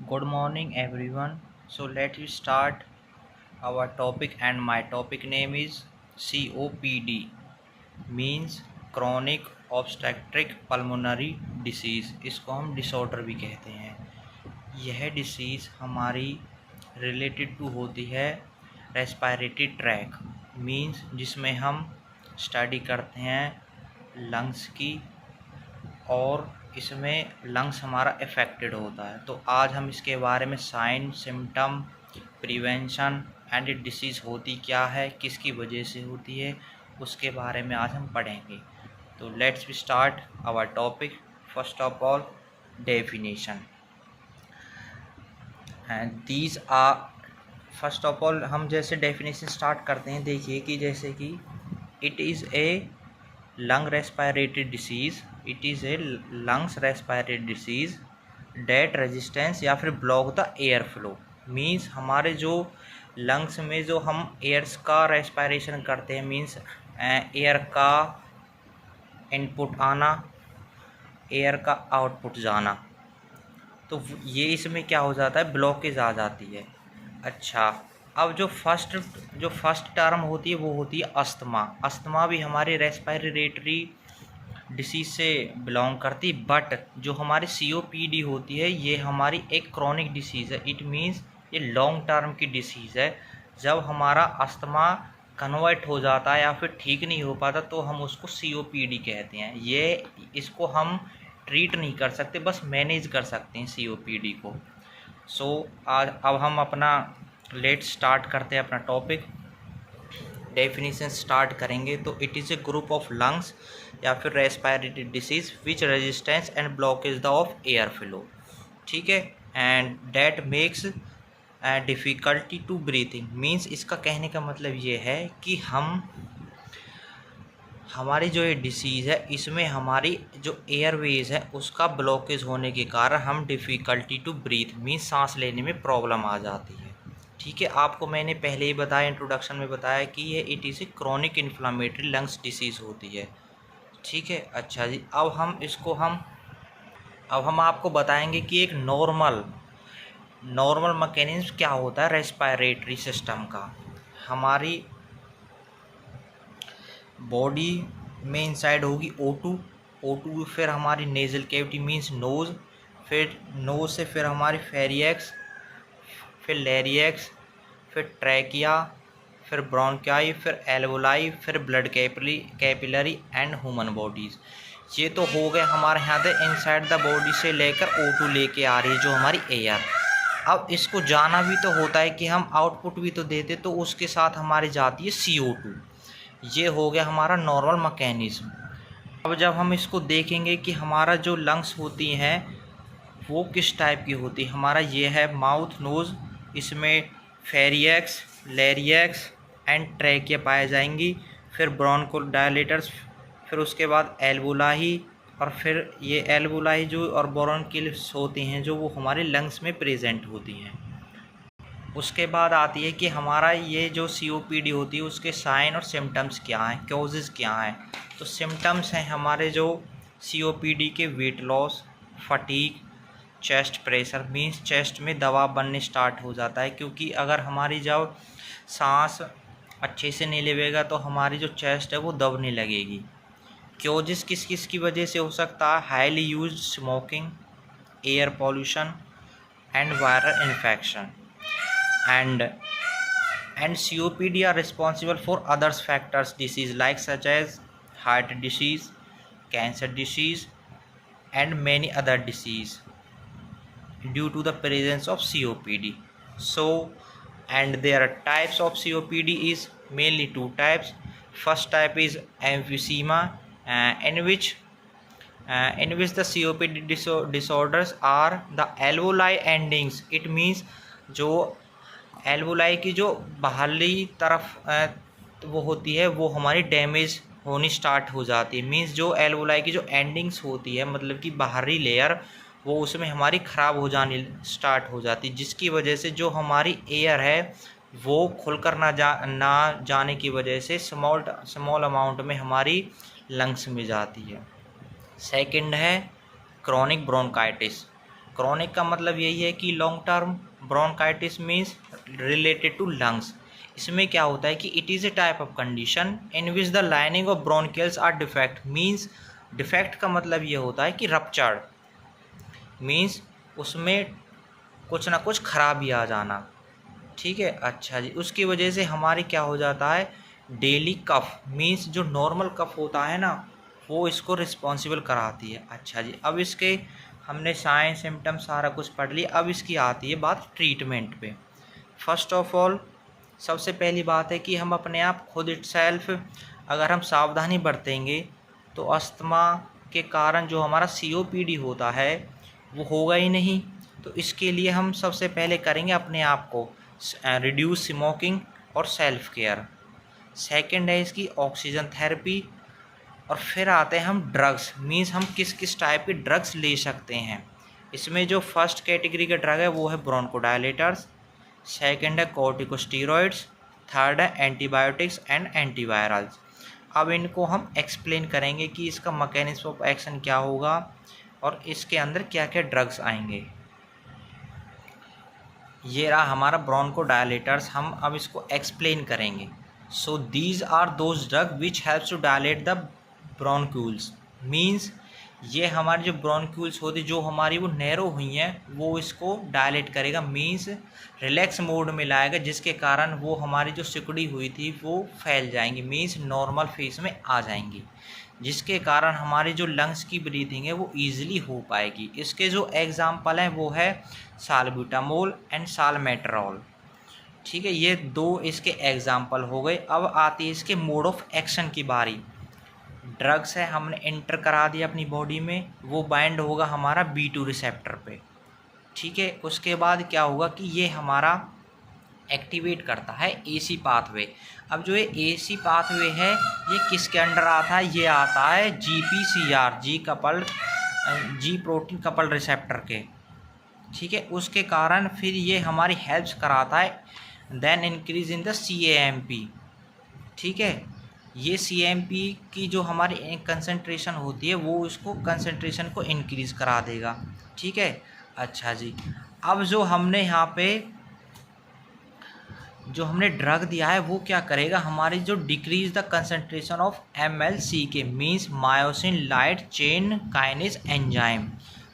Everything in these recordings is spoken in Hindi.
Good morning, everyone. So let us start our topic, and my topic name is COPD, means chronic obstructive pulmonary disease. इसको हम डिसऑर्डर भी कहते हैं। यह डिसीज़ हमारी रिलेटेड टू होती है रेस्पिरेटरी ट्रैक, मींस जिसमें हम स्टडी करते हैं लंग्स की, और इसमें लंग्स हमारा इफ़ेक्टेड होता है। तो आज हम इसके बारे में sign, symptom, prevention and disease होती क्या है, किसकी वजह से होती है, उसके बारे में आज हम पढ़ेंगे। तो let's start our topic. First of all, definition and these are. First of all हम जैसे डेफिनेशन स्टार्ट करते हैं, देखिए कि जैसे कि it is a lung respiratory disease, it is a lungs respiratory disease that resistance या फिर block the airflow. Means हमारे जो लंग्स में जो हम एयर्स का रेस्पिरेशन करते हैं, मीन्स एयर का इनपुट आना, एयर का आउटपुट जाना, तो ये इसमें क्या हो जाता है, ब्लॉकेज आ जाती है। अच्छा, अब जो फर्स्ट टर्म होती है वो होती है अस्थमा। अस्थमा भी हमारी रेस्पिरेटरी डिसीज़ से बिलोंग करती, बट जो हमारी COPD होती है ये हमारी एक क्रॉनिक डिसीज़ है। इट मीन्स ये लॉन्ग टर्म की डिसीज़ है। जब हमारा अस्थमा कन्वर्ट हो जाता है या फिर ठीक नहीं हो पाता तो हम उसको COPD कहते हैं। ये इसको हम ट्रीट नहीं कर सकते, बस मैनेज कर सकते हैं COPD को। आज अब हम अपना लेट स्टार्ट करते हैं अपना टॉपिक। डेफिनेशन स्टार्ट करेंगे तो it is a group of lungs या फिर respiratory disease which resistance and blockage the of airflow, ठीक है, and that makes difficulty to breathing. Means इसका कहने का मतलब ये है कि हमारी जो ये डिसीज़ है इसमें हमारी जो एयरवेज है उसका ब्लॉकेज होने के कारण हम डिफ़िकल्टी टू ब्रीथ, मीन्स सांस लेने में प्रॉब्लम आ जाती है। ठीक है, आपको मैंने पहले ही बताया, इंट्रोडक्शन में बताया कि ये it is a chronic inflammatory lungs disease होती है। ठीक है, अच्छा जी, अब हम आपको बताएंगे कि एक नॉर्मल मैकेनिज्म क्या होता है रेस्पिरेटरी सिस्टम का। हमारी बॉडी में इनसाइड होगी O2, फिर हमारी नेज़ल कैविटी मीन्स नोज़, फिर नोज़ से फिर हमारी फेरियक्स, फिर लैरियक्स, फिर ट्रैकिया, फिर ब्रोंकाई, फिर एल्वोलाई, फिर blood capillary and human bodies. ये तो हो गए हमारे यहाँ से इनसाइड द बॉडी से लेकर O2 लेके आ रही है जो हमारी एयर। अब इसको जाना भी तो होता है कि हम आउटपुट भी तो देते, तो उसके साथ हमारी जाती है CO2। ये हो गया हमारा नॉर्मल मैकेनिज्म। अब जब हम इसको देखेंगे कि हमारा जो लंग्स होती हैं वो किस टाइप की होती है, हमारा ये है माउथ नोज़, इसमें फेरियक्स, लैरियक्स एंड ट्रैकिया पाए जाएंगी, फिर ब्रोंकोडायलेटर्स, फिर उसके बाद एल्वोलाई, और फिर ये एल्वोलाई जो और ब्रोंकिल्स होती हैं जो वो हमारे लंग्स में प्रेजेंट होती हैं। उसके बाद आती है कि हमारा ये जो COPD होती है उसके साइन और सिम्टम्स क्या हैं, कॉजेज़ क्या हैं। तो सिम्टम्स हैं हमारे जो COPD के weight loss, fatigue, chest pressure, means chest में दबाव बनने स्टार्ट हो जाता है, क्योंकि अगर हमारी जब सांस अच्छे से नहीं लेगा तो हमारी जो चेस्ट है वो दबने लगेगी। कॉजेज़ किस किस की वजह से हो सकता है, highly used smoking, air pollution and viral infection, and COPD are responsible for other factors disease like such as heart disease, cancer disease and many other disease due to the presence of COPD. So, and there are types of COPD is mainly two types. First type is emphysema, in which the COPD disorders are the alveoli endings. It means जो एल्वोलाई की जो बाहरी तरफ वो होती है वो हमारी डैमेज होनी स्टार्ट हो जाती है। मींस जो एल्वोलाई की जो एंडिंग्स होती है, मतलब कि बाहरी लेयर, वो उसमें हमारी ख़राब हो जानी स्टार्ट हो जाती है, जिसकी वजह से जो हमारी एयर है वो खुलकर ना जाने की वजह से स्मॉल अमाउंट में हमारी लंग्स में जाती है। सेकंड है क्रॉनिक ब्रोंकाइटिस। क्रॉनिक का मतलब यही है कि long term. Bronchitis means related to lungs. इसमें क्या होता है कि it is a type of condition in which the lining of bronchials are defect. Means defect का मतलब ये होता है कि रप्चर्ड, मीन्स उसमें कुछ ना कुछ खराबी आ जाना। ठीक है, अच्छा जी। उसकी वजह से हमारे क्या हो जाता है, डेली कफ, मीन्स जो नॉर्मल कफ होता है ना वो इसको रिस्पॉन्सिबल कराती है। अच्छा जी, अब इसके हमने साइन सिम्टम सारा कुछ पढ़ लिया। अब इसकी आती है बात ट्रीटमेंट पे। फर्स्ट ऑफ ऑल सबसे पहली बात है कि हम अपने आप खुद इट सेल्फ अगर हम सावधानी बरतेंगे तो अस्थमा के कारण जो हमारा COPD होता है वो होगा ही नहीं। तो इसके लिए हम सबसे पहले करेंगे अपने आप को रिड्यूस स्मोकिंग और सेल्फ केयर। सेकंड है इसकी ऑक्सीजन थेरेपी। और फिर आते हैं हम ड्रग्स, मीन्स हम किस किस टाइप के ड्रग्स ले सकते हैं। इसमें जो फर्स्ट कैटेगरी का ड्रग है वो है ब्रोंकोडायलेटर्स, सेकंड है कॉर्टिकोस्टेरॉइड्स, थर्ड है एंटीबायोटिक्स एंड एंटीवायरल्स। अब इनको हम एक्सप्लेन करेंगे कि इसका मैकेनिज्म ऑफ एक्शन क्या होगा और इसके अंदर क्या क्या ड्रग्स आएंगे। ये रहा हमारा ब्रोंकोडायलेटर्स, हम अब इसको एक्सप्लेन करेंगे। So these are those drug which helps to dilate the bronchioles. Means ये हमारी जो ब्रोंक्यूल्स होती जो हमारी वो नैरो हुई हैं वो इसको डायलेट करेगा, मीन्स रिलैक्स मोड में लाएगा, जिसके कारण वो हमारी जो सिकुड़ी हुई थी वो फैल जाएंगी, मीन्स नॉर्मल फेस में आ जाएंगी, जिसके कारण हमारी जो लंग्स की ब्रीथिंग है वो ईजिली हो पाएगी। इसके जो एग्जाम्पल हैं वो है साल्ब्यूटामोल एंड साल्मेट्रॉल। ठीक है, ये दो इसके एग्जाम्पल हो गए। अब आती है इसके मोड ऑफ एक्शन की बारी। ड्रग्स है हमने एंटर करा दिया अपनी बॉडी में, वो बाइंड होगा हमारा B2 रिसेप्टर पे। ठीक है, उसके बाद क्या होगा कि ये हमारा एक्टिवेट करता है AC पाथवे। अब जो ये AC पाथवे है ये किसके अंडर आता है, ये आता है GPCR, जी प्रोटीन कपल रिसेप्टर के। ठीक है, उसके कारण फिर ये हमारी हेल्प्स कराता है then increase in the CAMP। ठीक है, ये CAMP की जो हमारी कंसंट्रेशन होती है वो इसको कंसंट्रेशन को इंक्रीज़ करा देगा। ठीक है, अच्छा जी। अब जो हमने यहाँ पे जो हमने ड्रग दिया है वो क्या करेगा, हमारी जो decrease the concentration of MLCK means myosin light chain kinase enzyme,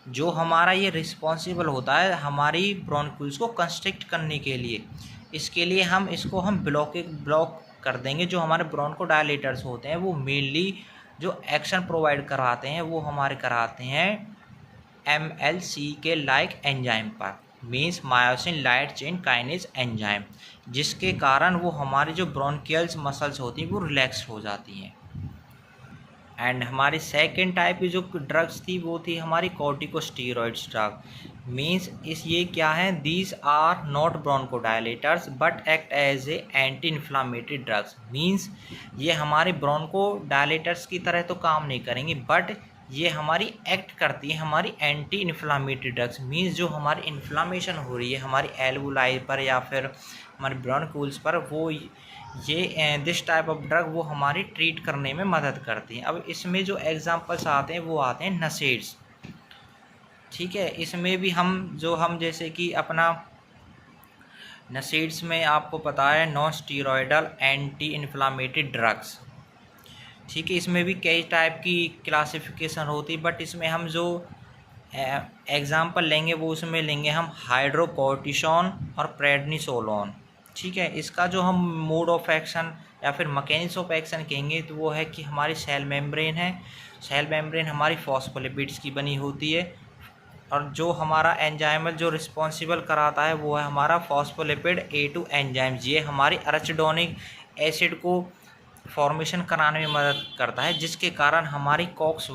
जो हमारा ये रिस्पॉन्सिबल होता है हमारी ब्रोंक्यूल्स को कंस्ट्रिक्ट करने के लिए। इसके लिए हम इसको ब्लॉक कर देंगे। जो हमारे ब्रोंकोडायलेटर्स होते हैं वो मेनली जो एक्शन प्रोवाइड कराते हैं वो हमारे कराते हैं MLCK लाइक एंजाइम पर, means myosin light chain kinase enzyme, जिसके कारण वो हमारी जो ब्रोंकियल्स मसल्स होती हैं वो रिलैक्स हो जाती हैं। एंड हमारी सेकेंड टाइप की जो ड्रग्स थी वो थी हमारी कॉर्टिकोस्टेरॉइड्स ड्रग। मीन्स ये क्या है, these are not bronchodilators but act as a anti inflammatory drugs. Means ये हमारे ब्रोंकोडायलेटर्स की तरह तो काम नहीं करेंगी बट ये हमारी एक्ट करती है हमारी एंटी इन्फ्लामेटरी ड्रग्स। मीन्स जो हमारी इन्फ्लामेशन हो रही है हमारी एल्वुलाई पर या फिर हमारे ब्रोंक्यूल्स पर, वो ये दिस टाइप ऑफ ड्रग वो हमारी ट्रीट करने में मदद करती हैं। अब इसमें जो एग्जांपल्स आते हैं वो आते हैं नसेड्स। ठीक है, इसमें भी हम जैसे कि अपना नसेड्स में आपको पता है non steroidal anti inflammatory drugs. ठीक है, इसमें भी कई टाइप की क्लासिफिकेशन होती है बट इसमें हम जो एग्जांपल लेंगे वो उसमें लेंगे हम हाइड्रोकोर्टिसोन और प्रेडनिसोलोन। ठीक है, इसका जो हम मोड ऑफ एक्शन या फिर मैकेनिज्म ऑफ एक्शन कहेंगे तो वो है कि हमारी सेल मेम्ब्रेन है, सेल मेम्ब्रेन हमारी फॉस्फोलिपिड्स की बनी होती है और जो हमारा एंजाइमल जो रिस्पॉन्सिबल कराता है वो है हमारा फॉस्फोलिपिड A2 एंजाइम। ये हमारी अराचिडोनिक एसिड को फॉर्मेशन कराने में मदद करता है, जिसके कारण हमारी कॉक्स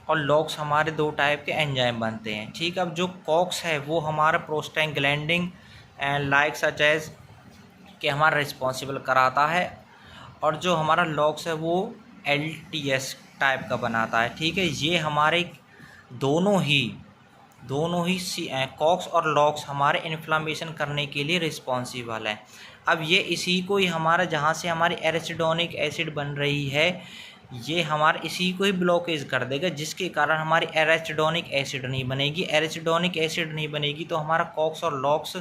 और लॉक्स हमारे दो टाइप के एंजाइम बनते हैं। ठीक है, अब जो कॉक्स है वो हमारा प्रोस्टैग्लैंडिन एंड लाइक सच एज के हमारा रिस्पॉन्सिबल कराता है और जो हमारा लॉक्स है वो LTS टाइप का बनाता है। ठीक है, ये हमारे दोनों ही कॉक्स और लॉक्स हमारे इन्फ्लामेशन करने के लिए रिस्पॉन्सिबल है। अब ये इसी को ही हमारा जहाँ से हमारी एराचिडोनिक एसिड बन रही है ये हमारे इसी को ही ब्लॉकेज कर देगा, जिसके कारण हमारी एराचिडोनिक एसिड नहीं बनेगी। एराचिडोनिक एसिड नहीं बनेगी तो हमारा कॉक्स और लॉक्स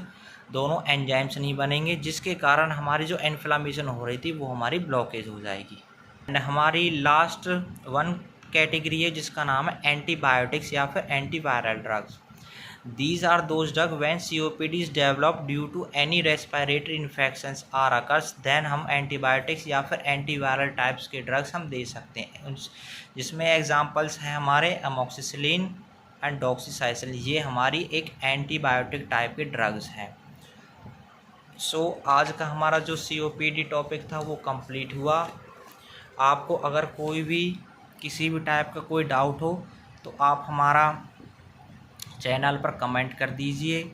दोनों एंजाइम्स नहीं बनेंगे, जिसके कारण हमारी जो इन्फ्लामेशन हो रही थी वो हमारी ब्लॉकेज हो जाएगी। एंड हमारी लास्ट वन कैटेगरी है जिसका नाम है एंटीबायोटिक्स या फिर antiviral drugs. These are those drugs when COPD is developed due to any respiratory infections or occurs, then हम एंटीबायोटिक्स या फिर एंटीवायरल टाइप्स के ड्रग्स हम दे सकते हैं, जिसमें एग्जांपल्स हैं हमारे अमोक्सिसिलिन एंड डॉक्सीसाइक्लिन। ये हमारी एक एंटीबायोटिक टाइप के ड्रग्स हैं। सो आज का हमारा जो COPD टॉपिक था वो कंप्लीट हुआ। आपको अगर कोई भी किसी भी टाइप का कोई डाउट हो तो आप हमारा चैनल पर कमेंट कर दीजिए,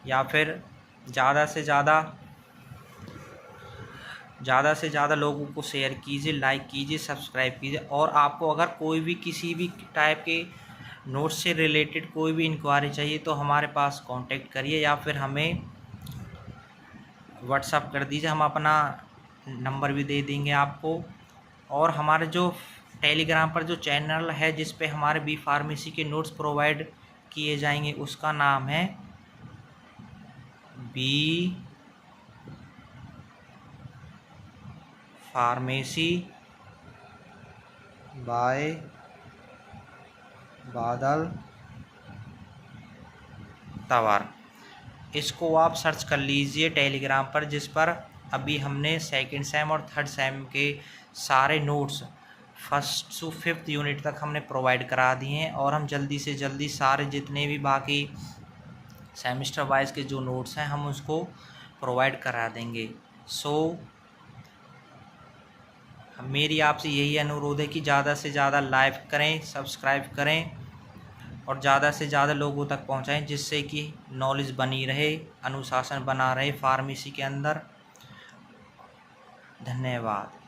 या फिर ज़्यादा से ज़्यादा लोगों को शेयर कीजिए, लाइक कीजिए, सब्सक्राइब कीजिए। और आपको अगर कोई भी किसी भी टाइप के नोट्स से रिलेटेड कोई भी इंक्वायरी चाहिए तो हमारे पास कांटेक्ट करिए, या फिर हमें व्हाट्सअप कर दीजिए, हम अपना नंबर भी दे देंगे आपको। और हमारे जो टेलीग्राम पर जो चैनल है जिस पे हमारे बी फार्मेसी के नोट्स प्रोवाइड किए जाएंगे उसका नाम है बी फार्मेसी बाय बादल तंवर। इसको आप सर्च कर लीजिए टेलीग्राम पर, जिस पर अभी हमने सेकंड सेम और थर्ड सेम के सारे notes first to fifth unit तक हमने प्रोवाइड करा दिए हैं, और हम जल्दी से जल्दी सारे जितने भी बाकी सेमेस्टर वाइज के जो नोट्स हैं हम उसको प्रोवाइड करा देंगे। सो मेरी आपसे यही अनुरोध है कि ज़्यादा से ज़्यादा लाइक करें, सब्सक्राइब करें और ज़्यादा से ज़्यादा लोगों तक पहुंचाएं, जिससे कि नॉलेज बनी रहे, अनुशासन बना रहे फार्मेसी के अंदर। धन्यवाद।